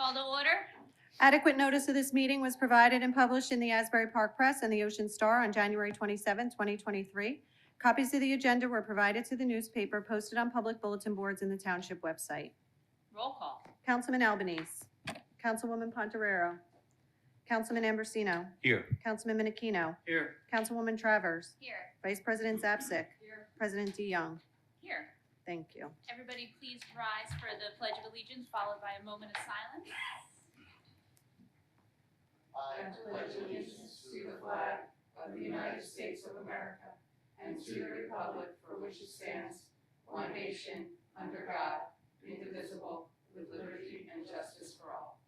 call to order. Adequate notice of this meeting was provided and published in the Asbury Park Press and the Ocean Star on January 27, 2023. Copies of the agenda were provided to the newspaper, posted on public bulletin boards in the township website. Roll call. Councilman Albanese. Councilwoman Pontarero. Councilman Ambrosino. Here. Councilman Menachino. Here. Councilwoman Travers. Here. Vice President Zapcic. Here. President DeYoung. Here. Thank you. Everybody please rise for the Pledge of Allegiance, followed by a moment of silence. I pledge allegiance to the flag of the United States of America and to the republic for which it stands, one nation, under God, indivisible, with liberty and justice for all.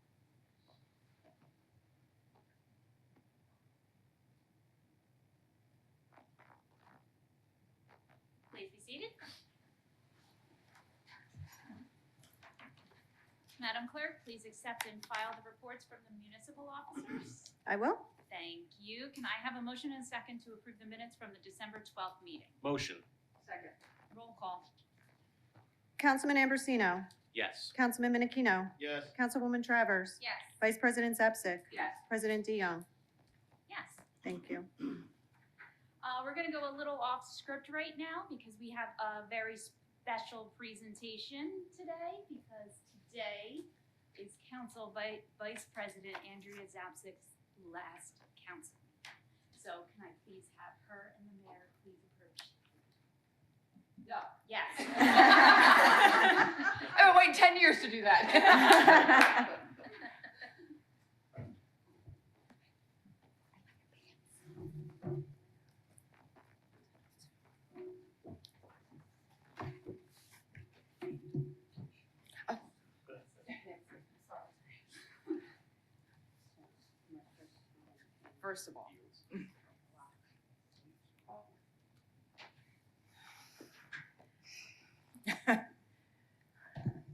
Please be seated. Madam Clerk, please accept and file the reports from the municipal officers. I will. Thank you. Can I have a motion and a second to approve the minutes from the December 12th meeting? Motion. Second. Roll call. Councilman Ambrosino. Yes. Councilman Menachino. Yes. Councilwoman Travers. Yes. Vice President Zapcic. Yes. President DeYoung. Yes. Thank you. We're going to go a little off script right now because we have a very special presentation today, because today is Council Vice President Andrea Zapcic's last council meeting. So can I please have her and the mayor please approach? No. Yes. I would wait 10 years to do that. First of all.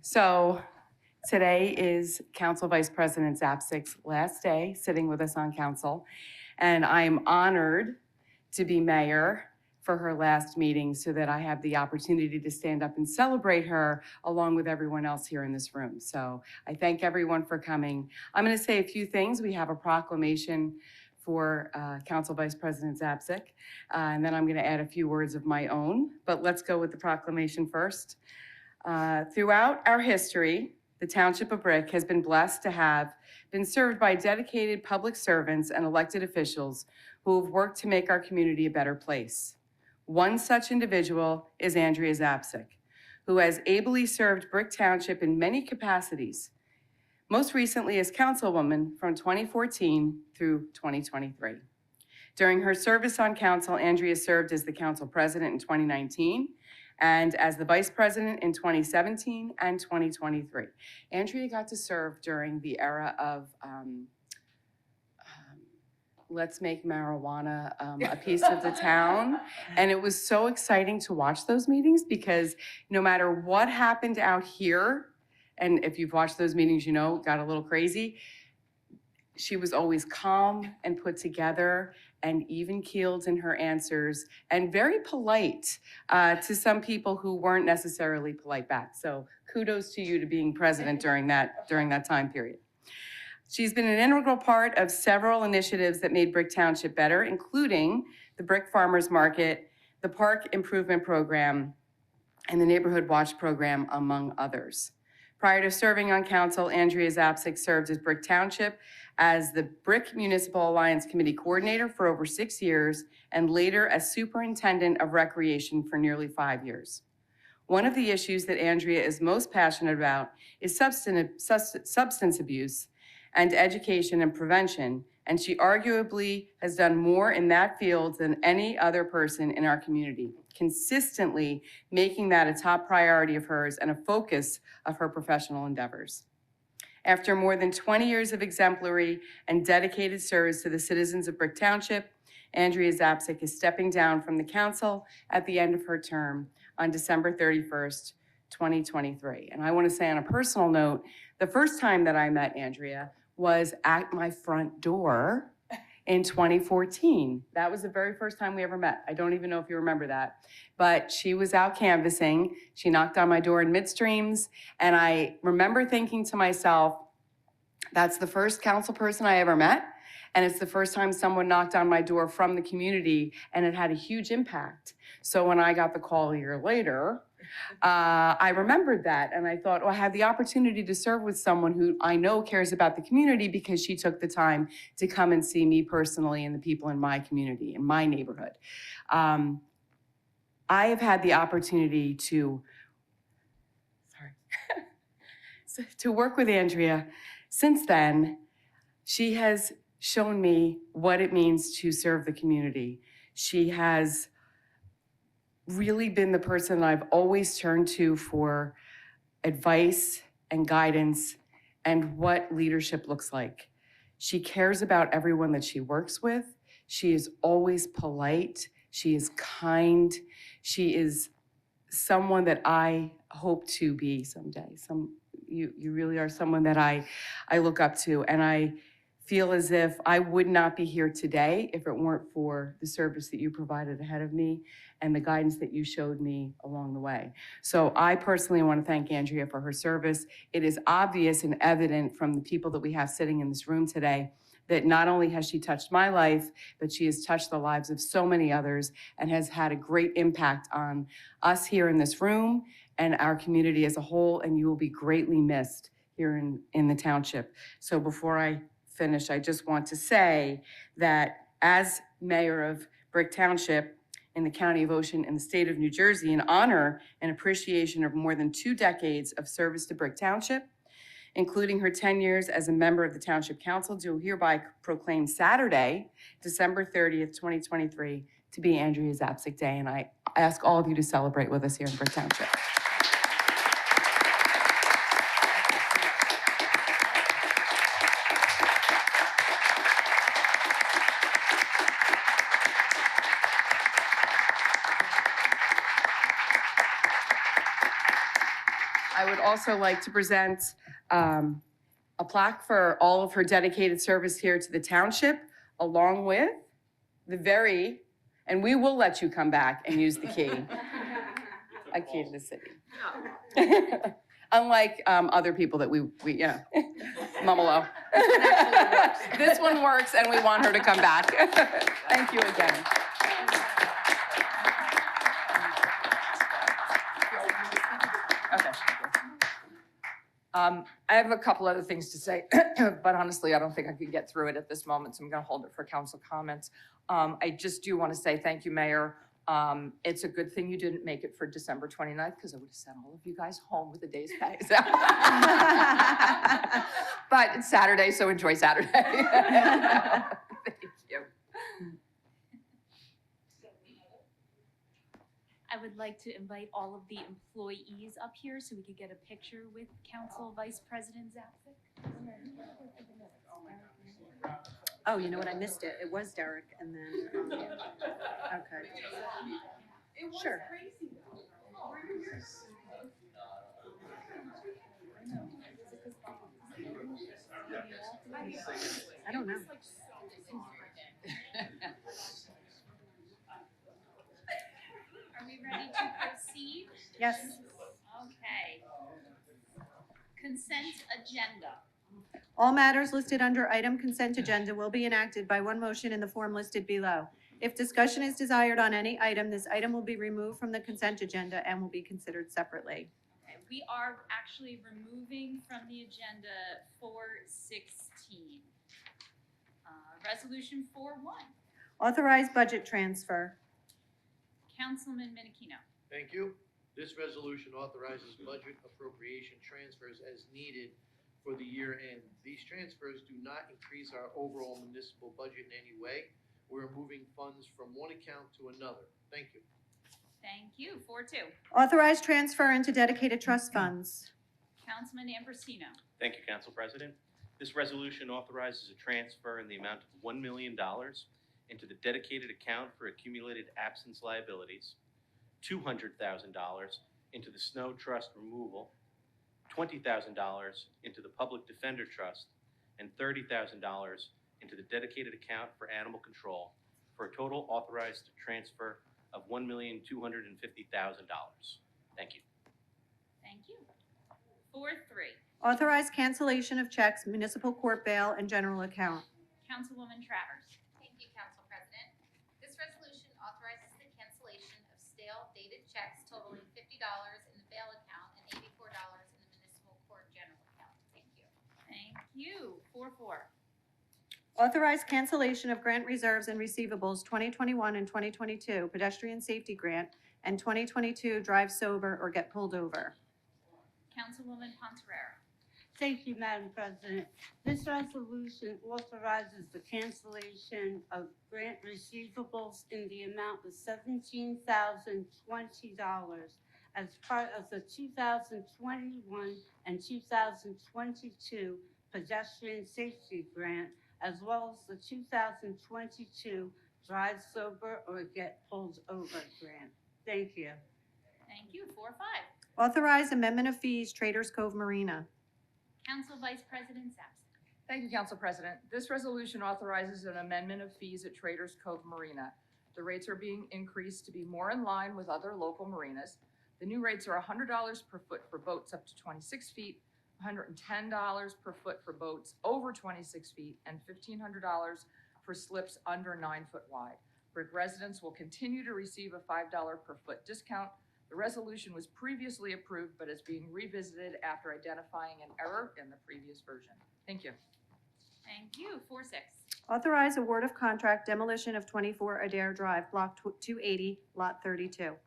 So today is Council Vice President Zapcic's last day sitting with us on council, and I'm honored to be mayor for her last meeting so that I have the opportunity to stand up and celebrate her along with everyone else here in this room. So I thank everyone for coming. I'm going to say a few things. We have a proclamation for Council Vice President Zapcic, and then I'm going to add a few words of my own, but let's go with the proclamation first. Throughout our history, the Township of Brick has been blessed to have been served by dedicated public servants and elected officials who have worked to make our community a better place. One such individual is Andrea Zapcic, who has ably served Brick Township in many capacities, most recently as councilwoman from 2014 through 2023. During her service on council, Andrea served as the council president in 2019 and as the vice president in 2017 and 2023. Andrea got to serve during the era of let's make marijuana a piece of the town. And it was so exciting to watch those meetings because no matter what happened out here, and if you've watched those meetings, you know, it got a little crazy, she was always calm and put together and even-keeled in her answers and very polite to some people who weren't necessarily polite back. So kudos to you to being president during that time period. She's been an integral part of several initiatives that made Brick Township better, including the Brick Farmers Market, the Park Improvement Program, and the Neighborhood Watch Program, among others. Prior to serving on council, Andrea Zapcic served as Brick Township as the Brick Municipal Alliance Committee Coordinator for over 6 years, and later as Superintendent of Recreation for nearly 5 years. One of the issues that Andrea is most passionate about is substance abuse and education and prevention, and she arguably has done more in that field than any other person in our community, consistently making that a top priority of hers and a focus of her professional endeavors. After more than 20 years of exemplary and dedicated service to the citizens of Brick Township, Andrea Zapcic is stepping down from the council at the end of her term on December 31st, 2023. And I want to say on a personal note, the first time that I met Andrea was at my front door in 2014. That was the very first time we ever met. I don't even know if you remember that, but she was out canvassing. She knocked on my door in midstreams, and I remember thinking to myself, That's the first council person I ever met, and it's the first time someone knocked on my door from the community, and it had a huge impact. So when I got the call a year later, I remembered that, and I thought, oh, I have the opportunity to serve with someone who I know cares about the community because she took the time to come and see me personally and the people in my community, in my neighborhood. I have had the opportunity to work with Andrea. Since then, she has shown me what it means to serve the community. She has really been the person I've always turned to for advice and guidance and what leadership looks like. She cares about everyone that she works with. She is always polite. She is kind. She is someone that I hope to be someday. You really are someone that I look up to, and I feel as if I would not be here today if it weren't for the service that you provided ahead of me and the guidance that you showed me along the way. So I personally want to thank Andrea for her service. It is obvious and evident from the people that we have sitting in this room today that not only has she touched my life, but she has touched the lives of so many others and has had a great impact on us here in this room and our community as a whole, and you will be greatly missed here in the township. So before I finish, I just want to say that as mayor of Brick Township in the County of Ocean in the state of New Jersey, in honor and appreciation of more than 2 decades of service to Brick Township, including her 10 years as a member of the Township Council, do hereby proclaim Saturday, December 30th, 2023, to be Andrea Zapcic Day. And I ask all of you to celebrate with us here in Brick Township. I would also like to present a plaque for all of her dedicated service here to the township, along with and we will let you come back and use the key, a key to the city. Unlike other people that we Mumalo. This one works, and we want her to come back. Thank you again. Okay. I have a couple other things to say, but honestly, I don't think I could get through it at this moment, so I'm going to hold it for council comments. I just do want to say thank you, Mayor. It's a good thing you didn't make it for December 29th, because I would have sent all of you guys home with a day's pay. So. But it's Saturday, so enjoy Saturday. Thank you. I would like to invite all of the employees up here so we could get a picture with Council Vice President Zapcic. Oh, you know what? I missed it. It was Derek, and then, okay. Sure. I don't know. Are we ready to proceed? Yes. Okay. Consent agenda. All matters listed under item consent agenda will be enacted by one motion in the form listed below. If discussion is desired on any item, this item will be removed from the consent agenda and will be considered separately. Okay, we are actually removing from the agenda 416. Resolution 4-1. Authorized budget transfer. Councilman Minikino. Thank you. This resolution authorizes budget appropriation transfers as needed for the year end. These transfers do not increase our overall municipal budget in any way. We're moving funds from one account to another. Thank you. Thank you. 4-2. Authorized transfer into dedicated trust funds. Councilman Ambrosino. Thank you, Council President. This resolution authorizes a transfer in the amount of $1 million into the dedicated account for accumulated absence liabilities, $200,000 into the snow trust removal, $20,000 into the public defender trust, and $30,000 into the dedicated account for animal control, for a total authorized transfer of $1,250,000. Thank you. Thank you. 4-3. Authorize cancellation of checks, municipal court bail, and general account. Councilwoman Travers. Thank you, Council President. This resolution authorizes the cancellation of stale dated checks totaling $50 in the bail account and $84 in the municipal court general account. Thank you. Thank you. 4-4. Authorize cancellation of grant reserves and receivables 2021 and 2022 pedestrian safety grant and 2022 drive sober or get pulled over. Councilwoman Pontarera. Thank you, Madam President. This resolution authorizes the cancellation of grant receivables in the amount of $17,020 as part of the 2021 and 2022 pedestrian safety grant, as well as the 2022 Drive Sober or Get Pulled Over grant. Thank you. Thank you. 4-5. Authorize amendment of fees, Traders Cove Marina. Council Vice President Zapcic. Thank you, Council President. This resolution authorizes an amendment of fees at Traders Cove Marina. The rates are being increased to be more in line with other local marinas. The new rates are $100 per foot for boats up to 26 feet, $110 per foot for boats over 26 feet, and $1,500 for slips under 9 foot wide. Brick residents will continue to receive a $5 per foot discount. The resolution was previously approved but is being revisited after identifying an error in the previous version. Thank you. Thank you. 4-6. Authorize award of contract demolition of 24 Adair Drive, Block 280, Lot 32.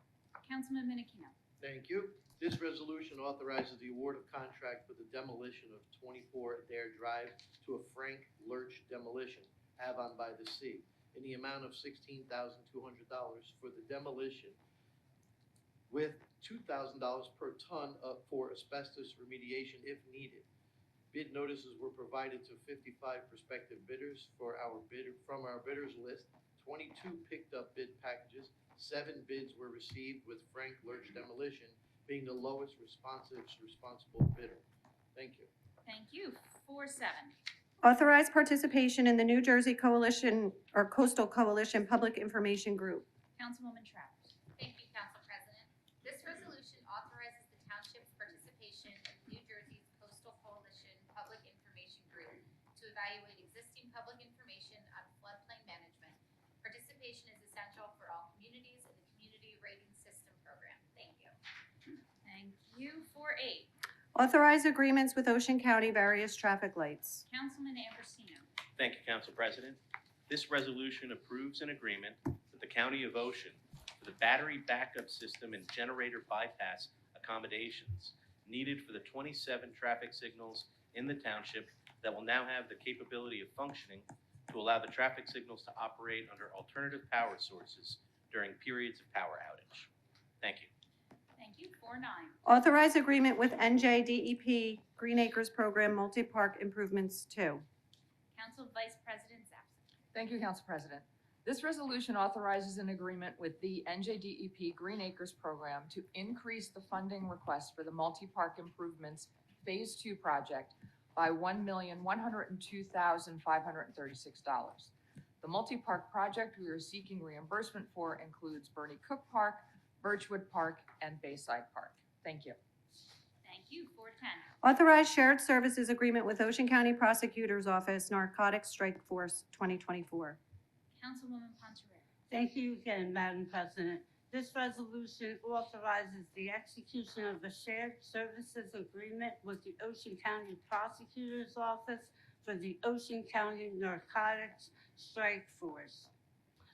Councilman Menachino. Thank you. This resolution authorizes the award of contract for the demolition of 24 Adair Drive to a Frank Lurch Demolition, Avon by the Sea, in the amount of $16,200 for the demolition, with $2,000 per ton for asbestos remediation if needed. Bid notices were provided to 55 prospective bidders from our bidders list. 22 picked up bid packages. 7 bids were received, with Frank Lurch Demolition being the lowest responsible bidder. Thank you. Thank you. 4-7. Authorize participation in the New Jersey Coalition or Coastal Coalition Public Information Group. Councilwoman Travers. Thank you, Council President. This resolution authorizes the township's participation in New Jersey's Coastal Coalition Public Information Group to evaluate existing public information on floodplain management. Participation is essential for all communities in the Community Rating System program. Thank you. Thank you. 4-8. Authorize agreements with Ocean County various traffic lights. Councilman Ambrosino. Thank you, Council President. This resolution approves an agreement with the County of Ocean for the battery backup system and generator bypass accommodations needed for the 27 traffic signals in the township that will now have the capability of functioning to allow the traffic signals to operate under alternative power sources during periods of power outage. Thank you. Thank you. 4-9. Authorize agreement with NJDEP Green Acres Program Multi-Park Improvements 2. Council Vice President Zapcic. Thank you, Council President. This resolution authorizes an agreement with the NJDEP Green Acres Program to increase the funding request for the multi-park improvements Phase 2 project by $1,102,536. The multi-park project we are seeking reimbursement for includes Bernie Cook Park, Birchwood Park, and Bayside Park. Thank you. Thank you. 4-10. Authorize shared services agreement with Ocean County Prosecutor's Office Narcotics Strike Force 2024. Councilwoman Pontarera. Thank you again, Madam President. This resolution authorizes the execution of a shared services agreement with the Ocean County Prosecutor's Office for the Ocean County Narcotics Strike Force.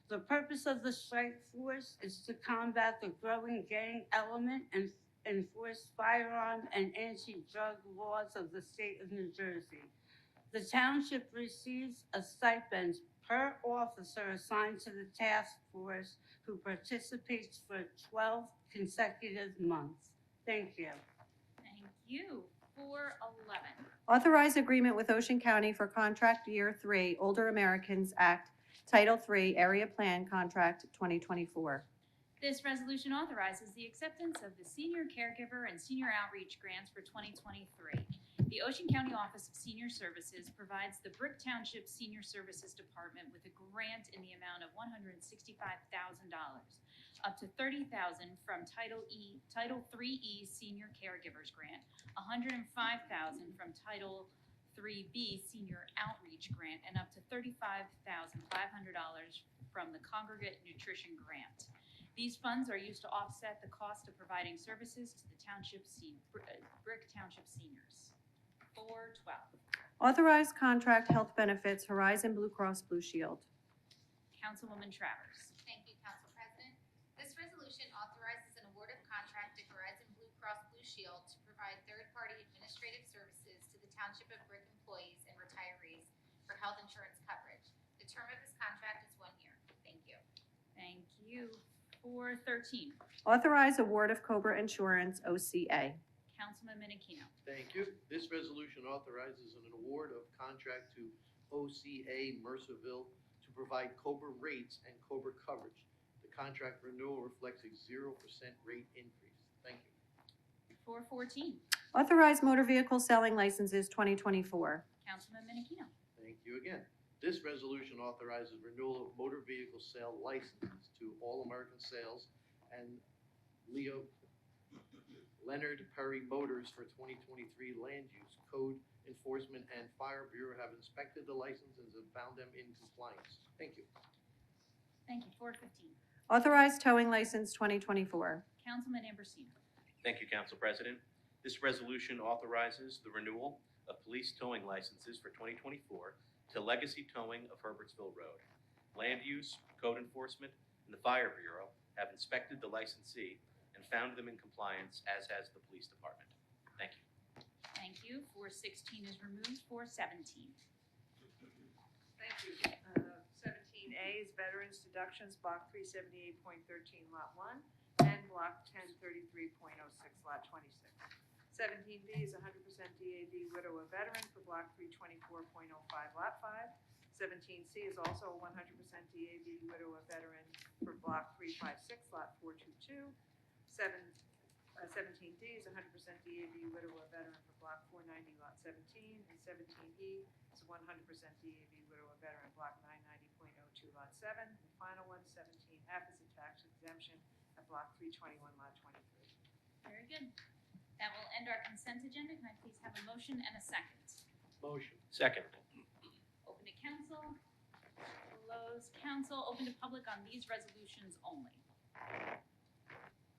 The purpose of the strike force is to combat the growing gang element and enforce firearm and anti-drug laws of the state of New Jersey. The township receives a stipend per officer assigned to the task force who participates for 12 consecutive months. Thank you. Thank you. 4-11. Authorize agreement with Ocean County for Contract Year 3 Older Americans Act, Title 3 Area Plan Contract 2024. This resolution authorizes the acceptance of the Senior Caregiver and Senior Outreach Grants for 2023. The Ocean County Office of Senior Services provides the Brick Township Senior Services Department with a grant in the amount of $165,000. up to $30,000 from Title IIIe Senior Caregivers Grant, $105,000 from Title IIIB Senior Outreach Grant, and up to $35,500 from the Congregate Nutrition Grant. These funds are used to offset the cost of providing services to the Brick Township seniors. 412. Authorized contract health benefits, Horizon Blue Cross Blue Shield. Councilwoman Travers. Thank you, Council President. This resolution authorizes an award of contract to Horizon Blue Cross Blue Shield to provide third-party administrative services to the Township of Brick employees and retirees for health insurance coverage. The term of this contract is 1 year. Thank you. Thank you. 413. Authorize award of Cobra Insurance, OCA. Councilman Menachino. Thank you. This resolution authorizes an award of contract to OCA Mercerville to provide Cobra rates and Cobra coverage. The contract renewal reflects a 0% rate increase. Thank you. 414. Authorize motor vehicle selling licenses, 2024. Councilman Menachino. Thank you again. This resolution authorizes renewal of motor vehicle sale licenses to All American Sales and Leonard Perry Motors for 2023 land use. Code Enforcement and Fire Bureau have inspected the licenses and found them in compliance. Thank you. Thank you. 415. Authorize towing license, 2024. Councilman Ambrosino. Thank you, Council President. This resolution authorizes the renewal of police towing licenses for 2024 to Legacy Towing of Herbertsville Road. Land use, code enforcement, and the Fire Bureau have inspected the licensee and found them in compliance, as has the police department. Thank you. Thank you. 416 is removed. 417. Thank you. 17A is Veterans Deductions, Block 378.13, Lot 1, and Block 1033.06, Lot 26. 17B is 100% DAV widow of veteran for Block 324.05, Lot 5. 17C is also 100% DAV widow of veteran for Block 356, Lot 422. 17D is 100% DAV widow of veteran for Block 490, Lot 17. And 17E is 100% DAV widow of veteran, Block 990.02, Lot 7. The final one, 17F, is a tax exemption at Block 321, Lot 23. Very good. That will end our consent agenda. Can I please have a motion and a second? Motion. Second. Open to council. Close council. Open to public on these resolutions only.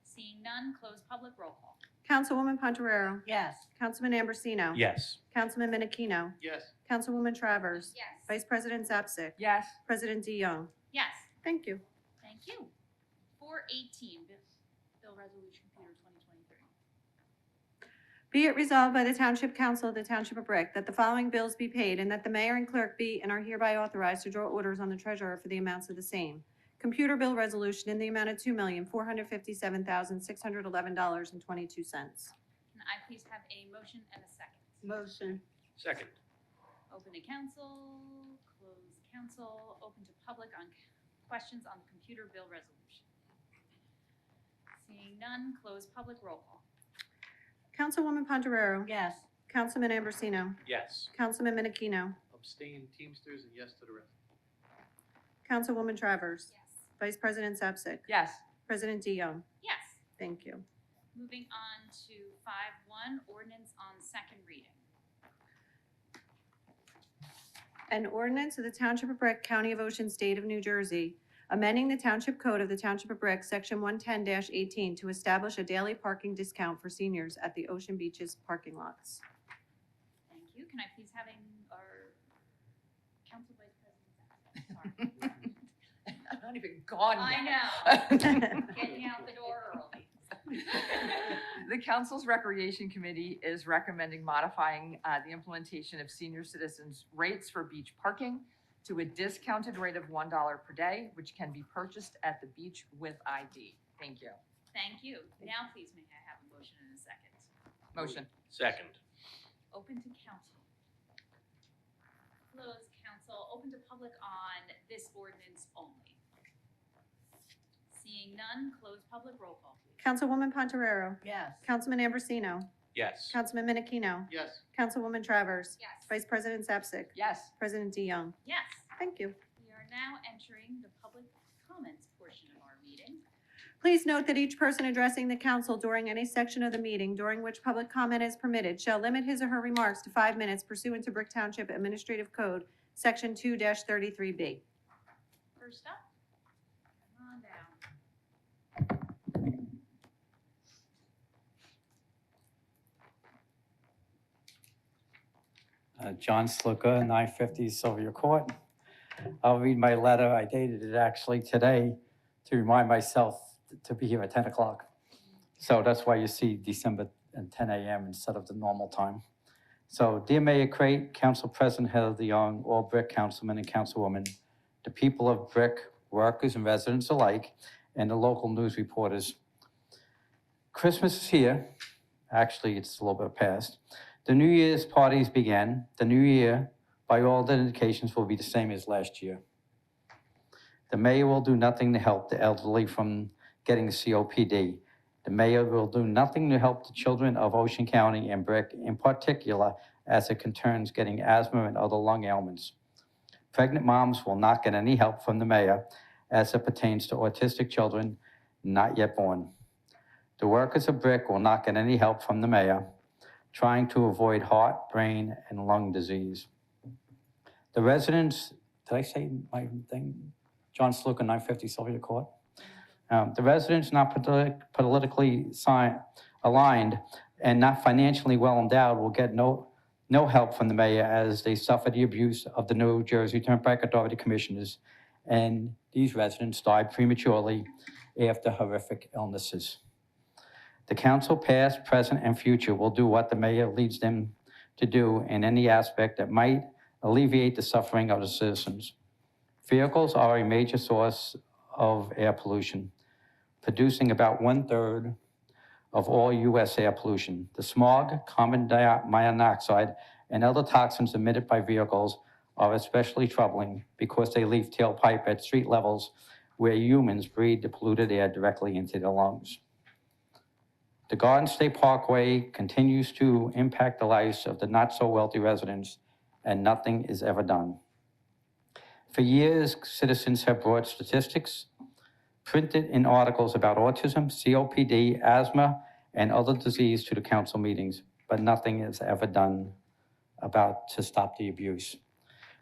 Seeing none, close public. Roll call. Councilwoman Pontoriero. Yes. Councilman Ambrosino. Yes. Councilman Menachino. Yes. Councilwoman Travers. Yes. Vice President Zapcic. Yes. President DeYoung. Yes. Thank you. Thank you. 418, Bill Resolution Computer 2023. Be it resolved by the Township Council of the Township of Brick that the following bills be paid and that the mayor and clerk be and are hereby authorized to draw orders on the treasurer for the amounts of the same. Computer bill resolution in the amount of $2,457,611.22. Can I please have a motion and a second? Motion. Second. Open to council, close council, open to public on questions on the computer bill resolution. Seeing none, close public. Roll call. Councilwoman Pontoriero. Yes. Councilman Ambrosino. Yes. Councilman Menachino. Abstain Teamsters and yes to the rest. Councilwoman Travers. Yes. Vice President Zapcic. Yes. President DeYoung. Yes. Thank you. Moving on to 5.1, ordinance on second reading. An ordinance of the Township of Brick, County of Ocean, State of New Jersey, amending the Township Code of the Township of Brick, Section 110-18, to establish a daily parking discount for seniors at the Ocean Beaches parking lots. Thank you. Can I please have our Council Vice President? Sorry. I'm not even gone I yet. know. Getting out the door early. The council's recreation committee is recommending modifying the implementation of senior citizens' rates for beach parking to a discounted rate of $1 per day, which can be purchased at the beach with ID. Thank you. Thank you. Now please may I have a motion and a second? Motion. Second. Open to council. Close council. Open to public on this ordinance only. Seeing none, close public. Roll call, please. Councilwoman Pontoriero. Yes. Councilman Ambrosino. Yes. Councilman Menachino. Yes. Councilwoman Travers. Yes. Vice President Zapcic. Yes. President DeYoung. Yes. Thank you. We are now entering the public comments portion of our meeting. Please note that each person addressing the council during any section of the meeting during which public comment is permitted shall limit his or her remarks to 5 minutes pursuant to Brick Township Administrative Code, Section 2-33B. First up, come on down. John Sluka, 950 Sylvia Court. I'll read my letter. I dated it actually today to remind myself to be here at 10 o'clock. So that's why you see December at 10 a.m. instead of the normal time. So, dear Mayor Crate, Council President Heather DeYoung, all Brick councilmen and councilwomen, the people of Brick, workers and residents alike, and the local news reporters. Christmas is here. Actually, it's a little bit past. The New Year's parties began. The new year, by all the indications, will be the same as last year. The mayor will do nothing to help the elderly from getting the COPD. The mayor will do nothing to help the children of Ocean County and Brick, in particular, as it concerns getting asthma and other lung ailments. Pregnant moms will not get any help from the mayor as it pertains to autistic children not yet born. The workers of Brick will not get any help from the mayor trying to avoid heart, brain, and lung disease. The residents, did I say my thing? John Sluka, 950 Sylvia Court. The residents not politically aligned and not financially well endowed will get no help from the mayor as they suffer the abuse of the New Jersey Turnpike Authority commissioners, and these residents died prematurely after horrific illnesses. The council, past, present, and future, will do what the mayor leads them to do in any aspect that might alleviate the suffering of the citizens. Vehicles are a major source of air pollution, producing about 1/3 of all U.S. air pollution. The smog, carbon monoxide, and other toxins emitted by vehicles are especially troubling because they leave tailpipe at street levels where humans breathe the polluted air directly into their lungs. The Garden State Parkway continues to impact the lives of the not-so-wealthy residents, and nothing is ever done. For years, citizens have brought statistics printed in articles about autism, COPD, asthma, and other disease to the council meetings, but nothing is ever done to stop the abuse.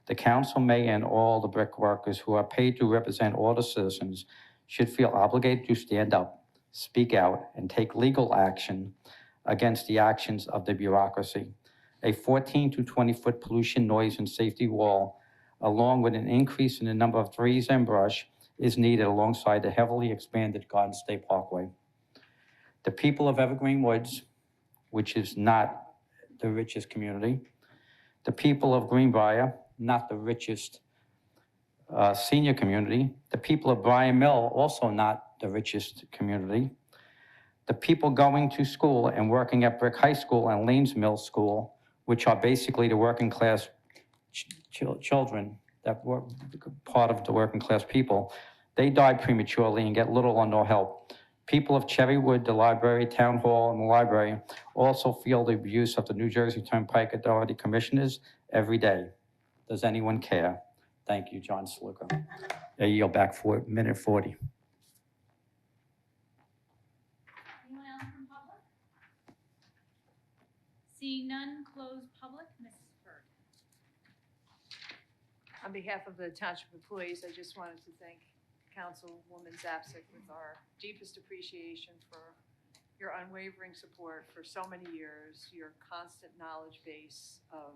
The council may and all the Brick workers who are paid to represent all the citizens should feel obligated to stand up, speak out, and take legal action against the actions of the bureaucracy. A 14 to 20-foot pollution, noise, and safety wall, along with an increase in the number of trees and brush, is needed alongside the heavily expanded Garden State Parkway. The people of Evergreen Woods, which is not the richest community, the people of Greenbrier, not the richest senior community, the people of Bryan Mill, also not the richest community, the people going to school and working at Brick High School and Lanes Mill School, which are basically the working class children that were part of the working class people, they die prematurely and get little or no help. People of Cherrywood, the library, town hall, and the library also feel the abuse of the New Jersey Turnpike Authority commissioners every day. Does anyone care? Thank you, John Sluka. I yield back for minute 40. Anyone else from public? Seeing none, close public. Mrs. Bird. On behalf of the township employees, I just wanted to thank Councilwoman Zapcic with our deepest appreciation for your unwavering support for so many years, your constant knowledge base of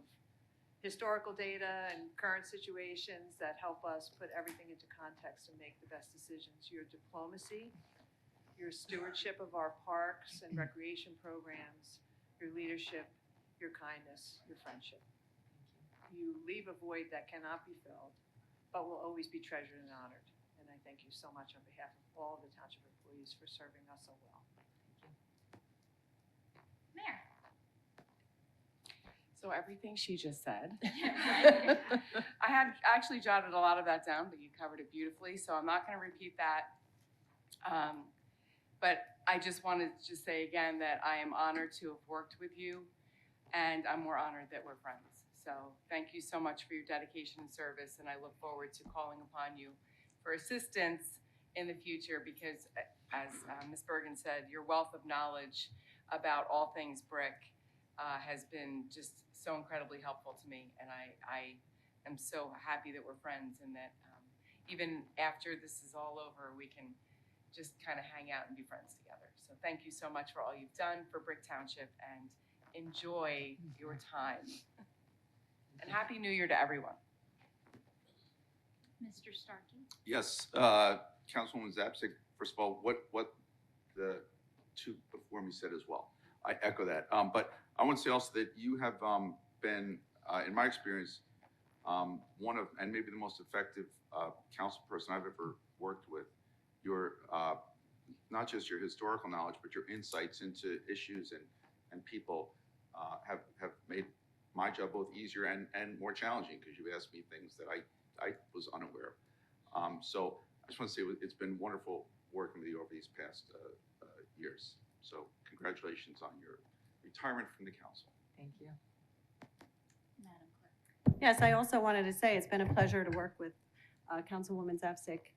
historical data and current situations that help us put everything into context and make the best decisions. Your diplomacy, your stewardship of our parks and recreation programs, your leadership, your kindness, your friendship. You leave a void that cannot be filled, but will always be treasured and honored. And I thank you so much on behalf of all of the township employees for serving us so well. Mayor. So everything she just said. I had actually jotted a lot of that down, but you covered it beautifully, so I'm not going to repeat that. But I just wanted to say again that I am honored to have worked with you, and I'm more honored that we're friends. So thank you so much for your dedication and service, and I look forward to calling upon you for assistance in the future because, as Ms. Bergen said, your wealth of knowledge about all things brick has been just so incredibly helpful to me. And I am so happy that we're friends and that even after this is all over, we can just kind of hang out and be friends together. So thank you so much for all you've done for Brick Township and enjoy your time. And Happy New Year to everyone. Mr. Starkey? Yes, Councilwoman Zapcic, first of all, what the two before me said as well. I echo that. But I want to say also that you have been, in my experience, one of, and maybe the most effective council person I've ever worked with. Your, not just your historical knowledge, but your insights into issues and people have made my job both easier and more challenging because you've asked me things that I was unaware of. So I just want to say it's been wonderful working with you over these past years. So congratulations on your retirement from the council. Thank you. Madam Clerk? Yes, I also wanted to say it's been a pleasure to work with Councilwoman Zapcic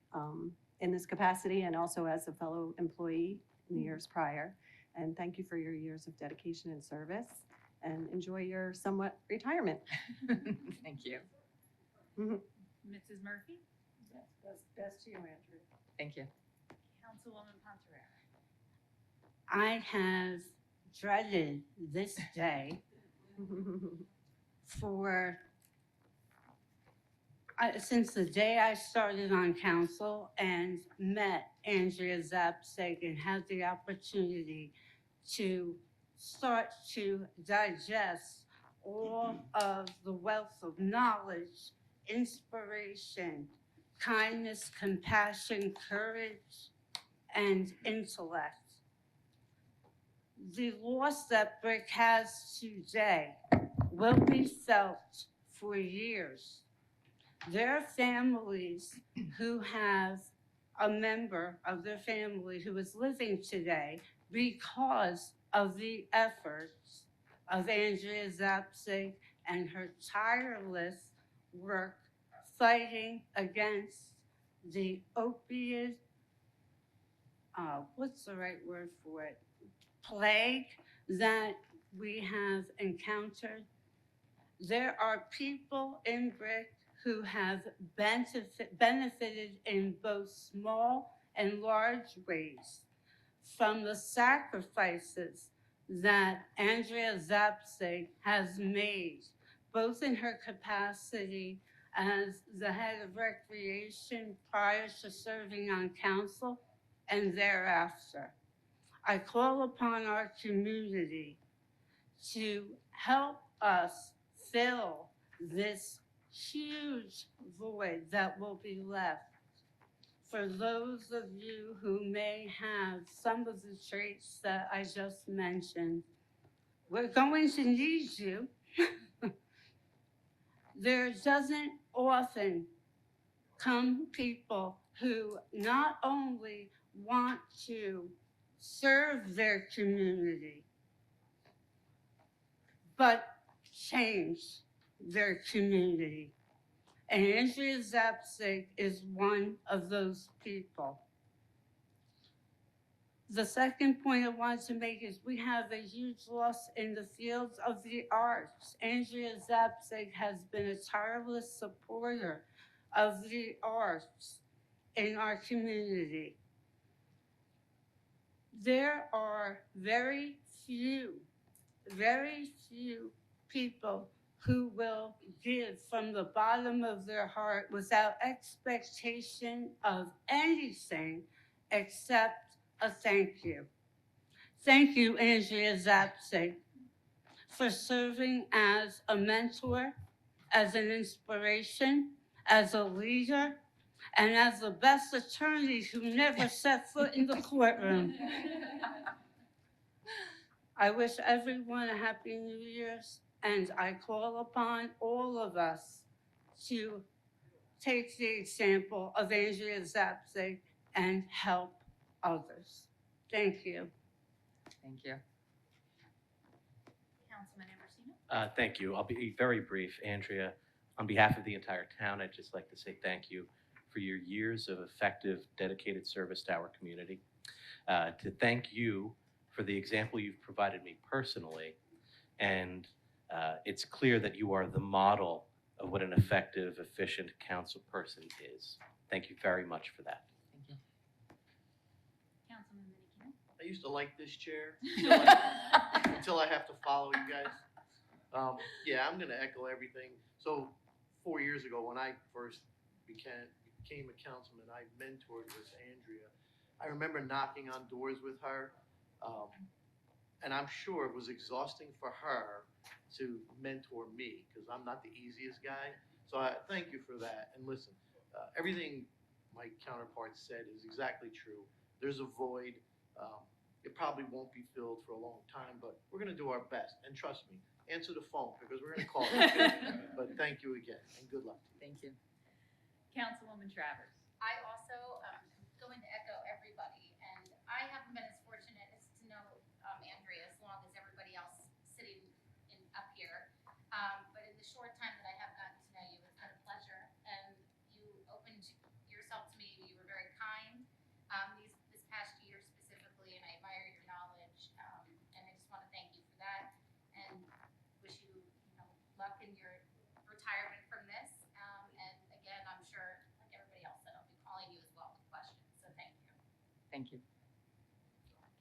in this capacity and also as a fellow employee in the years prior. And thank you for your years of dedication and service, and enjoy your somewhat retirement. Thank you. Mrs. Murphy? Best to you, Andrea. Thank you. Councilwoman Pontoriero? I have dreaded this day for since the day I started on council and met Andrea Zapcic and had the opportunity to start to digest all of the wealth of knowledge, inspiration, kindness, compassion, courage, and intellect. The loss that Brick has today will be felt for years. There are families who have a member of their family who is living today because of the efforts of Andrea Zapcic and her tireless work fighting against the opiate, what's the right word for it? Plague that we have encountered. There are people in Brick who have benefited in both small and large ways from the sacrifices that Andrea Zapcic has made, both in her capacity as the head of recreation prior to serving on council and thereafter. I call upon our community to help us fill this huge void that will be left for those of you who may have some of the traits that I just mentioned. We're going to need you. There doesn't often come people who not only want to serve their community, but change their community. And Andrea Zapcic is one of those people. The second point I want to make is we have a huge loss in the fields of the arts. Andrea Zapcic has been a tireless supporter of the arts in our community. There are very few people who will give from the bottom of their heart without expectation of anything except a thank you. Thank you, Andrea Zapcic, for serving as a mentor, as an inspiration, as a leader, and as the best attorney who never set foot in the courtroom. I wish everyone a happy New Year's, and I call upon all of us to take the example of Andrea Zapcic and help others. Thank you. Thank you. Councilman Ambrosino? Thank you. I'll be very brief. Andrea, on behalf of the entire town, I'd just like to say thank you for your years of effective, dedicated service to our community, to thank you for the example you've provided me personally. And it's clear that you are the model of what an effective, efficient council person is. Thank you very much for that. Thank you. Councilman Minikino? I used to like this chair until I have to follow you guys. Yeah, I'm gonna echo everything. So 4 years ago, when I first became a councilman, I mentored with Andrea. I remember knocking on doors with her, and I'm sure it was exhausting for her to mentor me, because I'm not the easiest guy. So I thank you for that. And listen, everything my counterpart said is exactly true. There's a void. It probably won't be filled for a long time, but we're gonna do our best. And trust me, answer the phone, because we're gonna call you. But thank you again, and good luck. Thank you. Councilwoman Travers? I also am going to echo everybody, and I haven't been as fortunate as to know Andrea as long as everybody else sitting up here. But in the short time that I have gotten to know you, it's been a pleasure, and you opened yourself to me. You were very kind this past year specifically, and I admire your knowledge. And I just want to thank you for that, and wish you, luck in your retirement from this. And again, I'm sure, like everybody else, that I'll be calling you as well with questions. So thank you. Thank you.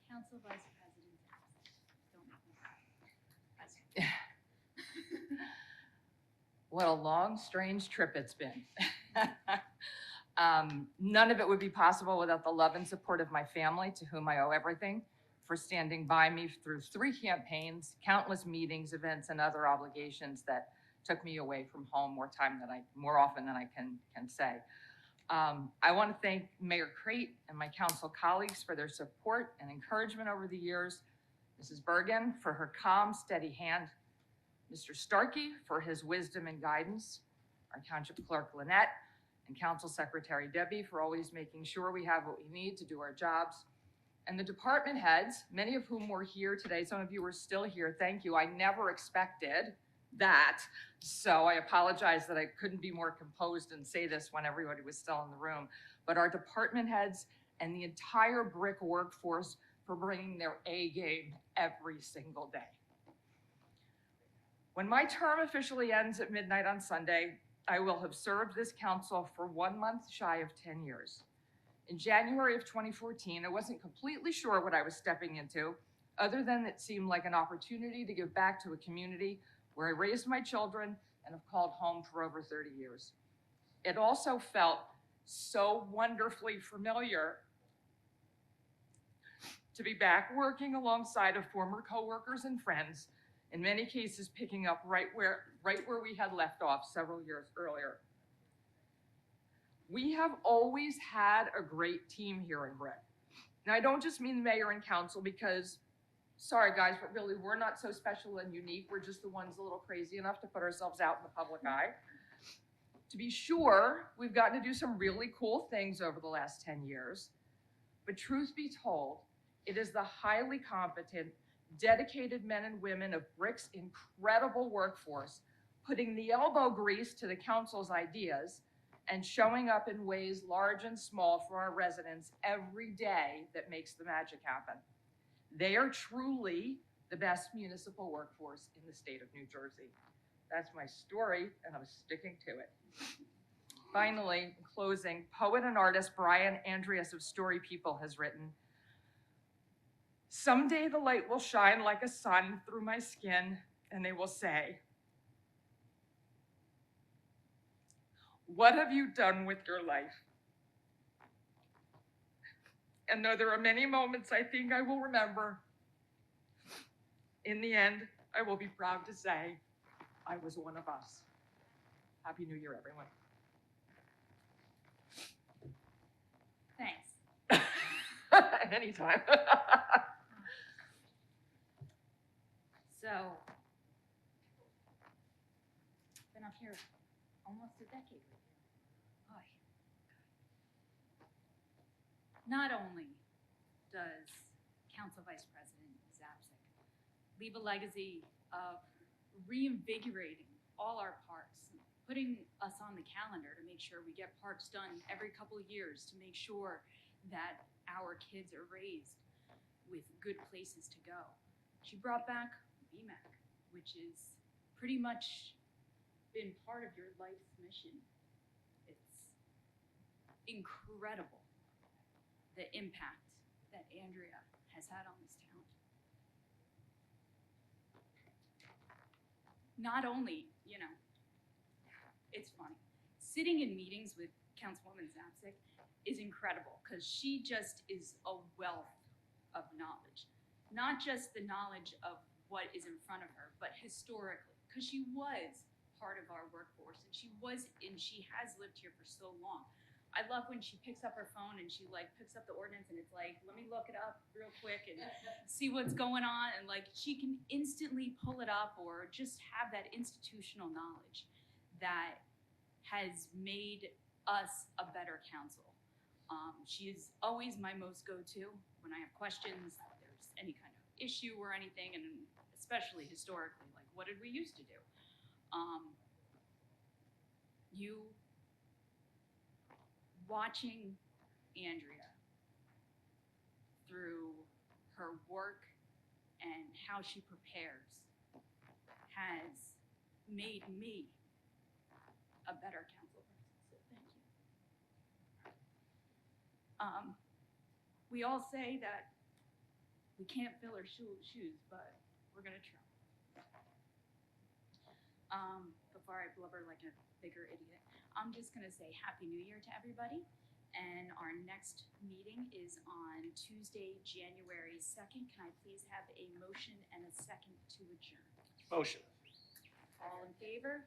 Council Vice President Zapcic. Don't make me cry. What a long, strange trip it's been. None of it would be possible without the love and support of my family, to whom I owe everything, for standing by me through 3 campaigns, countless meetings, events, and other obligations that took me away from home more often than I can say. I want to thank Mayor Crate and my council colleagues for their support and encouragement over the years, Mrs. Bergen for her calm, steady hand, Mr. Starkey for his wisdom and guidance, our township clerk Lynette, and council secretary Debbie for always making sure we have what we need to do our jobs, and the department heads, many of whom were here today. Some of you are still here. Thank you. I never expected that. So I apologize that I couldn't be more composed and say this when everybody was still in the room. But our department heads and the entire Brick workforce for bringing their A game every single day. When my term officially ends at midnight on Sunday, I will have served this council for 1 month shy of 10 years. In January of 2014, I wasn't completely sure what I was stepping into, other than it seemed like an opportunity to give back to a community where I raised my children and have called home for over 30 years. It also felt so wonderfully familiar to be back working alongside of former coworkers and friends, in many cases picking up right where we had left off several years earlier. We have always had a great team here in Brick. Now, I don't just mean the mayor and council, because, sorry guys, but really we're not so special and unique. We're just the ones a little crazy enough to put ourselves out in the public eye. To be sure, we've gotten to do some really cool things over the last 10 years, but truth be told, it is the highly competent, dedicated men and women of Brick's incredible workforce putting the elbow grease to the council's ideas and showing up in ways large and small for our residents every day that makes the magic happen. They are truly the best municipal workforce in the state of New Jersey. That's my story, and I'm sticking to it. Finally, in closing, poet and artist Brian Andreas of Story People has written, "Someday the light will shine like a sun through my skin, and they will say, 'What have you done with your life?' And though there are many moments I think I will remember, in the end, I will be proud to say I was one of us." Happy New Year, everyone. Thanks. Anytime. So, been up here almost a decade. Boy. Not only does Council Vice President Zapcic leave a legacy of reinvigorating all our parks, putting us on the calendar to make sure we get parks done every couple of years, to make sure that our kids are raised with good places to go. She brought back BMAC, which is pretty much been part of your life's mission. It's incredible the impact that Andrea has had on this town. Not only, it's funny, sitting in meetings with Councilwoman Zapcic is incredible because she just is a wealth of knowledge. Not just the knowledge of what is in front of her, but historically, because she was part of our workforce and she has lived here for so long. I love when she picks up her phone and she picks up the ordinance and it's like, let me look it up real quick and see what's going on. And she can instantly pull it up or just have that institutional knowledge that has made us a better council. She is always my most go-to when I have questions, if there's any kind of issue or anything, and especially historically, what did we used to do? Watching Andrea through her work and how she prepares has made me a better council person, so thank you. We all say that we can't fill our shoes, but we're gonna try. Before I blubber like a bigger idiot, I'm just gonna say Happy New Year to everybody. And our next meeting is on Tuesday, January 2nd. Can I please have a motion and a second to adjourn? Motion. All in favor?